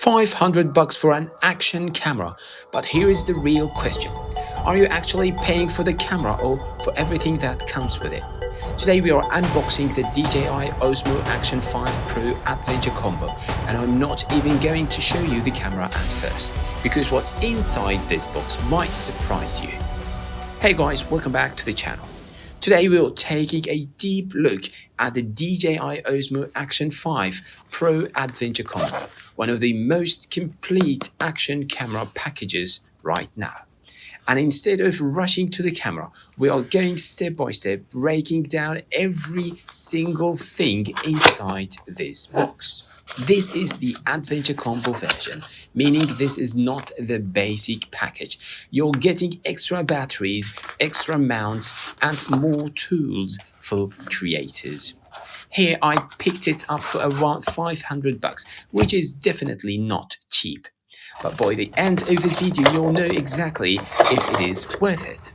$500 for an action camera. But here is the real question. Are you actually paying for the camera or for everything that comes with it? Today we are unboxing the DJI Osmo Action 5 Pro Adventure Combo, and I'm not even going to show you the camera at first, because what's inside this box might surprise you. Hey guys, welcome back to the channel. Today we're taking a deep look at the DJI Osmo Action 5 Pro Adventure Combo, one of the most complete action camera packages right now. And instead of rushing to the camera, we are going step by step, breaking down every single thing inside this box. This is the Adventure Combo version, meaning this is not the basic package. You're getting extra batteries, extra mounts, and more tools for creators. Here I picked it up for around $500, which is definitely not cheap. But by the end of this video, you'll know exactly if it is worth it.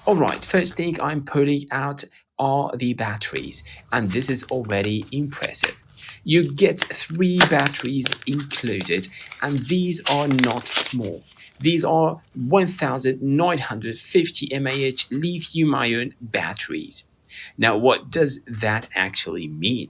Alright, first thing I'm pulling out are the batteries, and this is already impressive. You get 3 batteries included, and these are not small. These are 1950 mAh lithium-ion batteries. Now, what does that actually mean?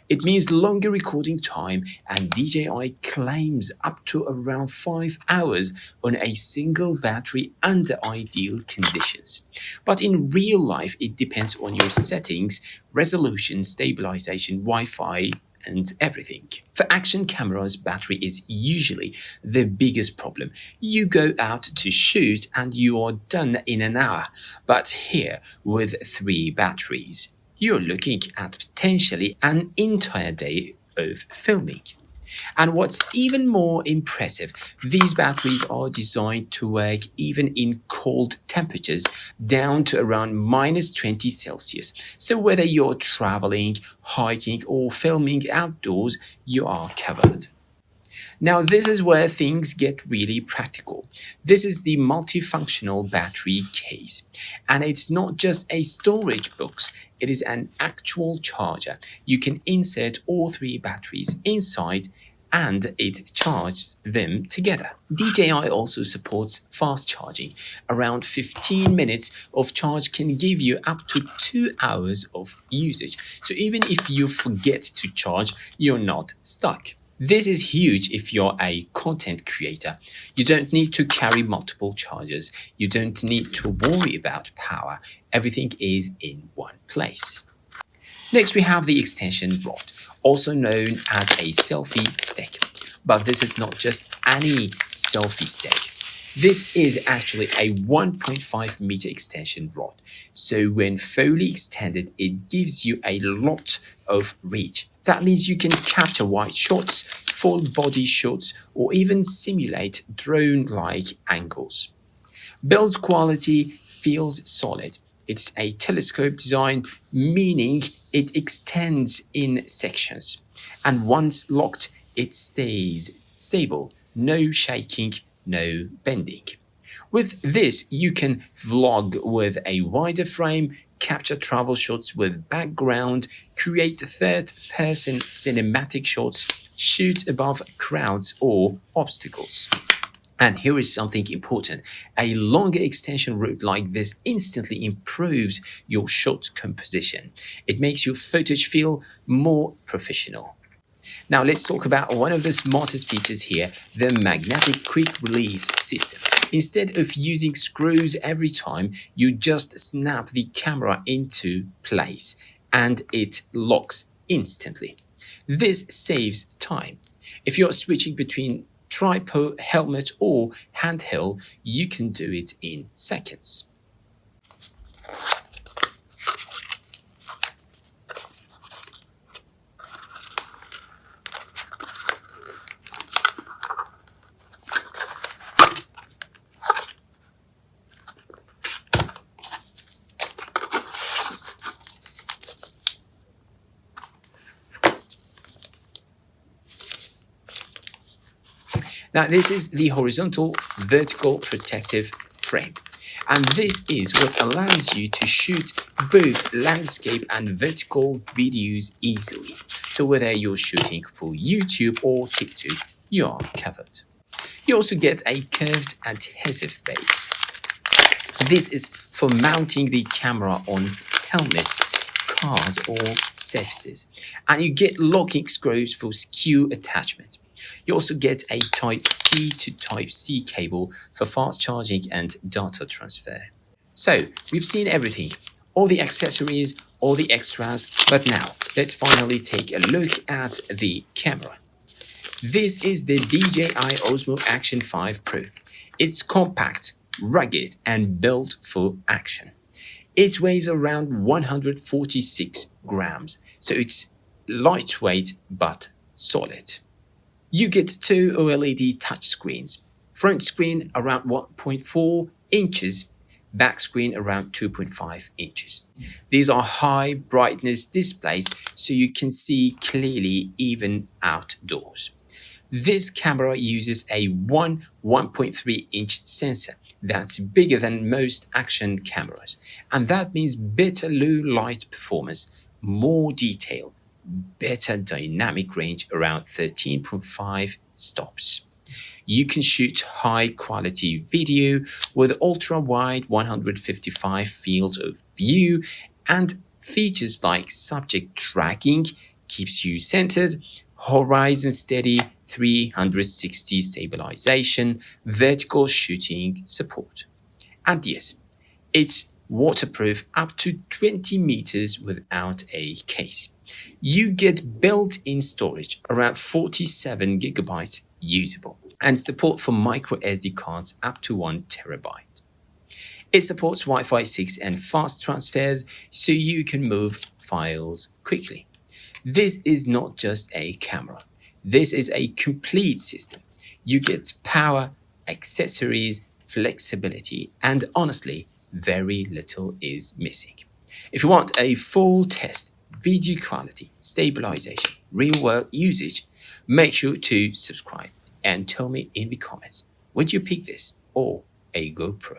It means longer recording time, and DJI claims up to around 5 hours on a single battery under ideal conditions. But in real life, it depends on your settings, resolution, stabilization, Wi-Fi, and everything. For action cameras, battery is usually the biggest problem. You go out to shoot and you are done in an hour. But here, with 3 batteries, you're looking at potentially an entire day of filming. And what's even more impressive, these batteries are designed to work even in cold temperatures down to around -20 Celsius. So whether you're traveling, hiking, or filming outdoors, you are covered. Now, this is where things get really practical. This is the multifunctional battery case. And it's not just a storage box, it is an actual charger. You can insert all 3 batteries inside and it charges them together. DJI also supports fast charging. Around 15 minutes of charge can give you up to 2 hours of usage. So even if you forget to charge, you're not stuck. This is huge if you're a content creator. You don't need to carry multiple chargers. You don't need to worry about power. Everything is in one place. Next, we have the extension rod, also known as a selfie stick. But this is not just any selfie stick. This is actually a 1.5 meter extension rod. So when fully extended, it gives you a lot of reach. That means you can capture wide shots, full body shots, or even simulate drone-like angles. Build quality feels solid. It's a telescope design, meaning it extends in sections. And once locked, it stays stable. No shaking, no bending. With this, you can vlog with a wider frame, capture travel shots with background, create third-person cinematic shots, shoot above crowds or obstacles. And here is something important. A longer extension rod like this instantly improves your shot composition. It makes your footage feel more professional. Now let's talk about one of the smartest features here, the magnetic quick release system. Instead of using screws every time, you just snap the camera into place and it locks instantly. This saves time. If you're switching between tripod, helmet, or handheld, you can do it in seconds. Now, this is the horizontal vertical protective frame. And this is what allows you to shoot both landscape and vertical videos easily. So whether you're shooting for YouTube or TikTok, you are covered. You also get a curved adhesive base. This is for mounting the camera on helmets, cars, or surfaces. And you get locking screws for skew attachment. You also get a Type-C to Type-C cable for fast charging and data transfer. So, we've seen everything, all the accessories, all the extras, but now let's finally take a look at the camera. This is the DJI Osmo Action 5 Pro. It's compact, rugged, and built for action. It weighs around 146 grams, so it's lightweight but solid. You get two OLED touchscreens, front screen around 1.4 inches, back screen around 2.5 inches. These are high brightness displays so you can see clearly even outdoors. This camera uses a 1.3-inch sensor that's bigger than most action cameras, and that means better low light performance, more detail, better dynamic range around 13.5 stops. You can shoot high quality video with ultra wide 155 field of view, and features like subject tracking keeps you centered, horizon steady 360 stabilization, vertical shooting support. And yes, it's waterproof up to 20 meters without a case. You get built-in storage around 47 gigabytes usable, and support for micro SD cards up to 1 terabyte. It supports Wi-Fi 6 and fast transfers so you can move files quickly. This is not just a camera. This is a complete system. You get power, accessories, flexibility, and honestly, very little is missing. If you want a full test, video quality, stabilization, real-world usage, make sure to subscribe and tell me in the comments, would you pick this or a GoPro?